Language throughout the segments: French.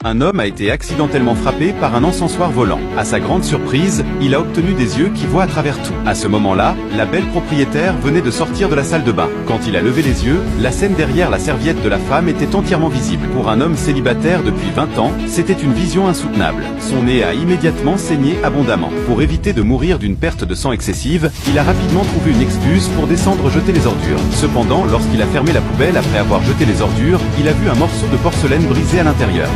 Un homme a été accidentellement frappé par un encensoir volant. À sa grande surprise, il a obtenu des yeux qui voient à travers tout. À ce moment-là, la belle propriétaire venait de sortir de la salle de bain. Quand il a levé les yeux, la scène derrière la serviette de la femme était entièrement visible. Pour un homme célibataire depuis 20 ans, c'était une vision insoutenable. Son nez a immédiatement saigné abondamment. Pour éviter de mourir d'une perte de sang excessive, il a rapidement trouvé une excuse pour descendre jeter les ordures. Cependant, lorsqu'il a fermé la poubelle après avoir jeté les ordures, il a vu un morceau de porcelaine brisé à l'intérieur.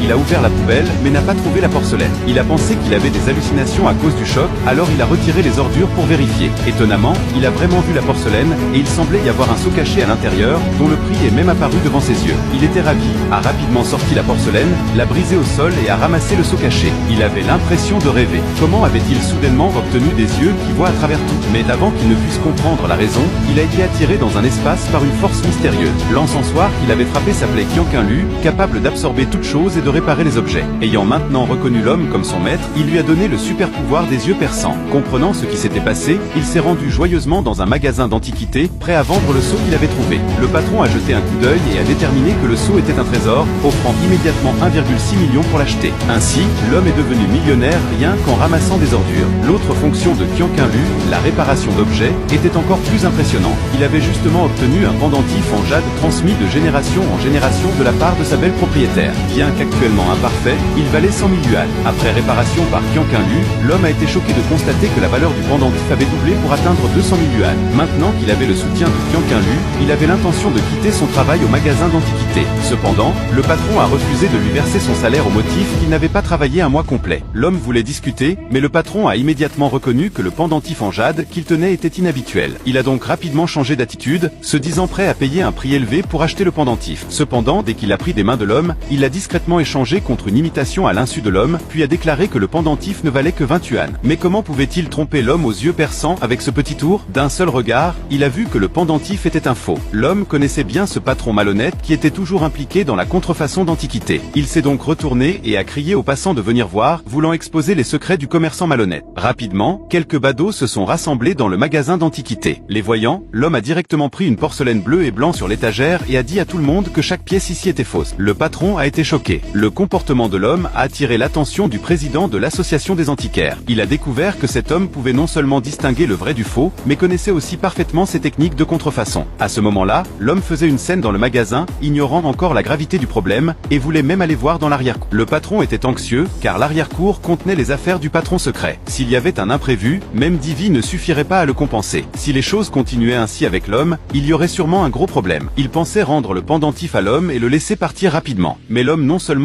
Il a ouvert la poubelle, mais n'a pas trouvé la porcelaine. Il a pensé qu'il avait des hallucinations à cause du choc, alors il a retiré les ordures pour vérifier. Étonnamment, il a vraiment vu la porcelaine, et il semblait y avoir un seau caché à l'intérieur, dont le prix est même apparu devant ses yeux. Il était ravi, a rapidement sorti la porcelaine, l'a brisée au sol et a ramassé le seau caché. Il avait l'impression de rêver. Comment avait-il soudainement obtenu des yeux qui voient à travers tout? Mais avant qu'il ne puisse comprendre la raison, il a été attiré dans un espace par une force mystérieuse. L'encensoir qu'il avait frappé s'appelait Qianqunlu, capable d'absorber toute chose et de réparer les objets. Ayant maintenant reconnu l'homme comme son maître, il lui a donné le super pouvoir des yeux perçants. Comprenant ce qui s'était passé, il s'est rendu joyeusement dans un magasin d'antiquités, prêt à vendre le sceau qu'il avait trouvé. Le patron a jeté un coup d'œil et a déterminé que le sceau était un trésor, offrant immédiatement 1,6 million pour l'acheter. Ainsi, l'homme est devenu millionnaire rien qu'en ramassant des ordures. L'autre fonction de Qianqunlu, la réparation d'objets, était encore plus impressionnante. Il avait justement obtenu un pendentif en jade transmis de génération en génération de la part de sa belle propriétaire. Bien qu'actuellement imparfait, il valait 100 000 yuans. Après réparation par Qianqunlu, l'homme a été choqué de constater que la valeur du pendentif avait doublé pour atteindre 200 000 yuans. Maintenant qu'il avait le soutien de Qianqunlu, il avait l'intention de quitter son travail au magasin d'antiquités. Cependant, le patron a refusé de lui verser son salaire au motif qu'il n'avait pas travaillé un mois complet. L'homme voulait discuter, mais le patron a immédiatement reconnu que le pendentif en jade qu'il tenait était inhabituel. Il a donc rapidement changé d'attitude, se disant prêt à payer un prix élevé pour acheter le pendentif. Cependant, dès qu'il l'a pris des mains de l'homme, il l'a discrètement échangé contre une imitation à l'insu de l'homme, puis a déclaré que le pendentif ne valait que 20 yuans. Mais comment pouvait-il tromper l'homme aux yeux perçants avec ce petit tour? D'un seul regard, il a vu que le pendentif était un faux. L'homme connaissait bien ce patron malhonnête qui était toujours impliqué dans la contrefaçon d'antiquités. Il s'est donc retourné et a crié aux passants de venir voir, voulant exposer les secrets du commerçant malhonnête. Rapidement, quelques badauds se sont rassemblés dans le magasin d'antiquités. Les voyant, l'homme a directement pris une porcelaine bleue et blanc sur l'étagère et a dit à tout le monde que chaque pièce ici était fausse. Le patron a été choqué. Le comportement de l'homme a attiré l'attention du président de l'association des antiquaires. Il a découvert que cet homme pouvait non seulement distinguer le vrai du faux, mais connaissait aussi parfaitement ses techniques de contrefaçon. À ce moment-là, l'homme faisait une scène dans le magasin, ignorant encore la gravité du problème, et voulait même aller voir dans l'arrière-cour. Le patron était anxieux, car l'arrière-cour contenait les affaires du patron secret. S'il y avait un imprévu, même 10 vies ne suffirait pas à le compenser. Si les choses continuaient ainsi avec l'homme, il y aurait sûrement un gros problème. Il pensait rendre le pendentif à l'homme et le laisser partir rapidement. Mais l'homme non seulement